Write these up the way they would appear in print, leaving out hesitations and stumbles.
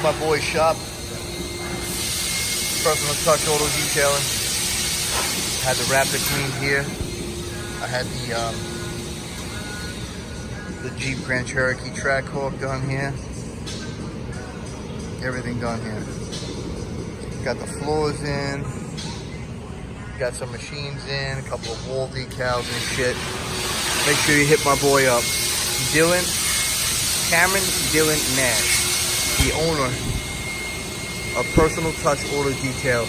my boy's shop. Personal touch auto detailing. Had the Raptor cleaned here. I had the Jeep Grand Cherokee track hawk done here. Everything done here. Got the floors in. Got some machines in. A couple of wall decals and shit. Make sure you hit my boy up. Cameron Nash, the owner of Personal Touch Auto Detail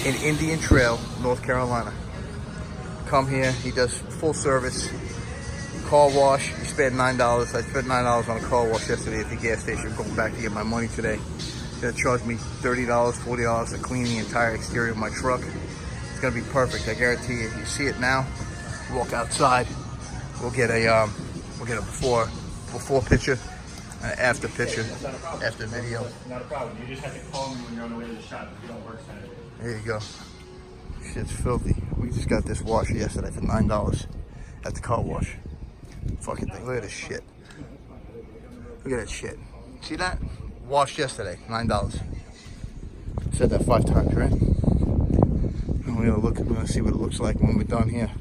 in Indian Trail, North Carolina. Come here. He does full service. Car wash. You spend $9. I spent $9 on a car wash yesterday at the gas station. I'm going back to get my money today. They're gonna charge me $30, $40 to clean the entire exterior of my truck. It's gonna be perfect. I guarantee you. You see it now. Walk outside. We'll get a before picture, an after picture, after video. Not a problem. You just have to call me when you're on the way to the shop if you don't work Saturday. There you go. Shit's filthy. We just got this washer yesterday for $9 at the car wash. Fucking thing. Look at this shit. Look at that shit. See that? Washed yesterday. $9. Said that 5 times, right? And we're gonna see what it looks like when we're done here.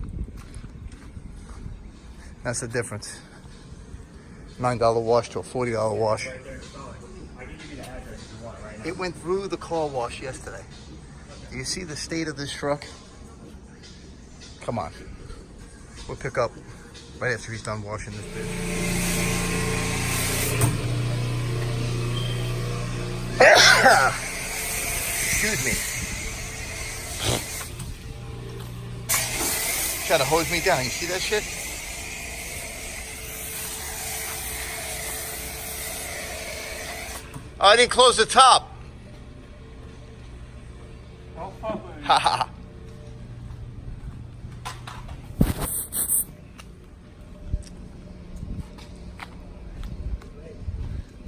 That's the difference. $9 wash to a $40 wash. It went through the car wash yesterday. Do you see the state of this truck? Come on. We'll pick up right after he's done washing this bitch. Excuse me. Trying to hose me down. You see that shit? Oh, I didn't close the top. Ha ha.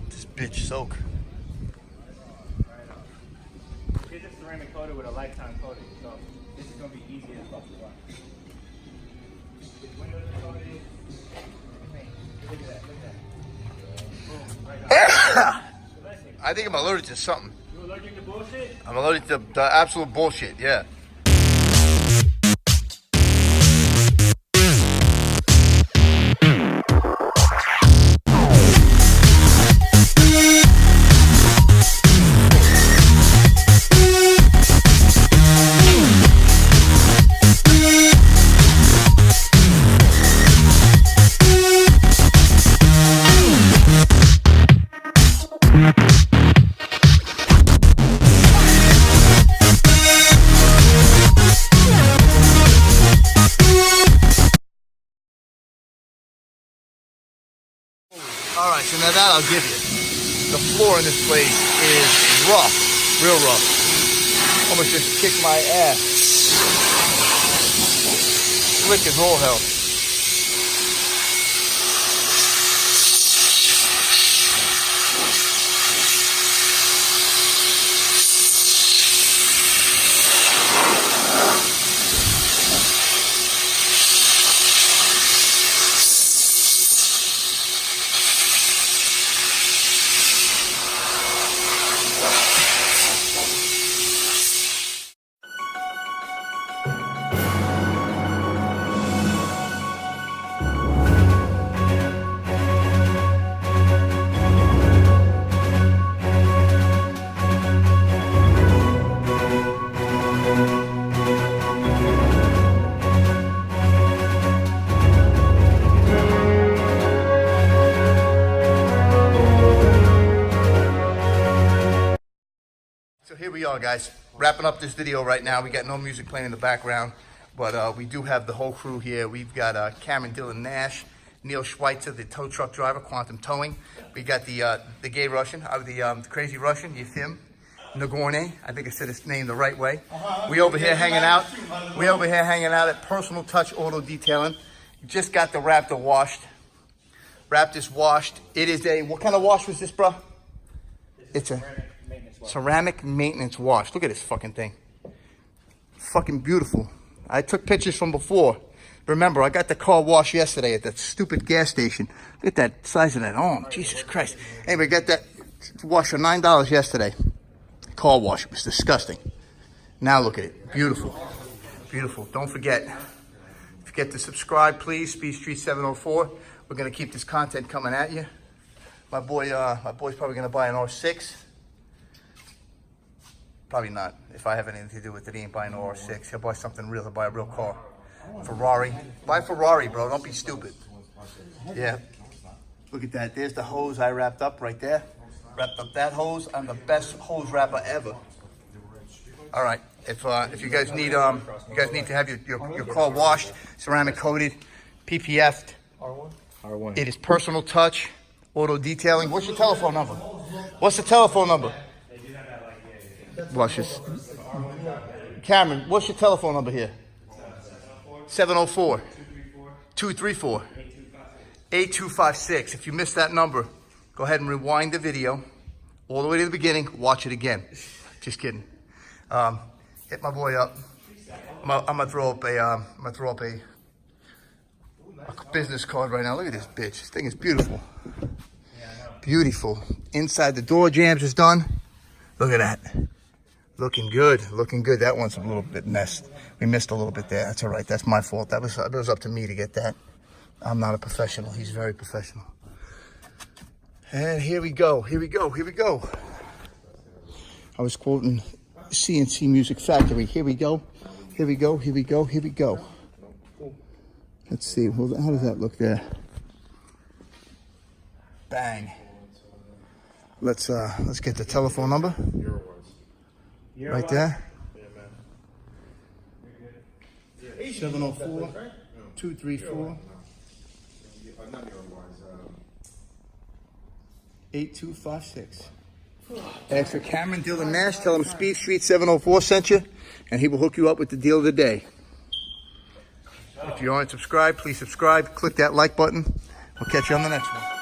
This bitch soak. Here's a ceramic coated with a lifetime coating, so this is gonna be easy as fuck to wash. With windows coated. Look at that, look at that. Boom, right on. I think I'm allergic to something. You allergic to bullshit? I'm allergic to the absolute bullshit, yeah. Alright, so now that I'll give you. The floor in this place is rough, real rough. Almost just kicked my ass. Slick as all hell. So here we are, guys, wrapping up this video right now. We got no music playing in the background, but we do have the whole crew here. We've got Cameron Nash, Neil Schweitzer, the tow truck driver, Quantum Towing. We got the gay Russian, the crazy Russian, Yefim Nagorny. I think I said his name the right way. We over here hanging out. We over here hanging out at Personal Touch Auto Detailing. Just got the Raptor washed. Raptor's washed. It is a, what kind of wash was this, bro? It's a ceramic maintenance wash. Look at this fucking thing. Fucking beautiful. I took pictures from before. Remember, I got the car wash yesterday at that stupid gas station. Look at that size of that arm. Jesus Christ. Anyway, got that Washer, $9 yesterday. Car wash. It was disgusting. Now look at it. Beautiful. Beautiful. Don't forget to subscribe, please. Speed Street 704. We're going to keep this content coming at you. My boy's probably going to buy an R6. Probably not. If I have anything to do with it, he ain't buying an R6. He'll buy something real. He'll buy a real car. Ferrari. Buy Ferrari, bro. Don't be stupid. Yeah. Look at that. There's the hose I wrapped up right there. Wrapped up that hose. I'm the best hose wrapper ever. All right. If you guys need to have your car washed, ceramic coated, PPF'd. R1. It is personal touch, auto detailing. What's your telephone number? What's the telephone number? Watch this. Cameron, what's your telephone number here? 704-234-8256. If you missed that number, go ahead and rewind the video all the way to the beginning. Watch it again. Just kidding. Hit my boy up. I'm gonna throw up a business card right now. Look at this bitch. This thing is beautiful. Beautiful. Inside the door jambs is done. Look at that. Looking good. Looking good. That one's a little bit messed. We missed a little bit there. That's all right. That's my fault. That was up to me to get that. I'm not a professional. He's very professional. And here we go. Here we go. Here we go. I was quoting CNC Music Factory. Here we go. Here we go. Here we go. Here we go. Let's see. Well, how does that look there? Bang. Let's get the telephone number. Right there. 704-234-8256. Ask for Cameron Nash. Tell him Speed Street 704 sent you, and he will hook you up with the deal of the day. If you aren't subscribed, please subscribe. Click that like button. We'll catch you on the next one.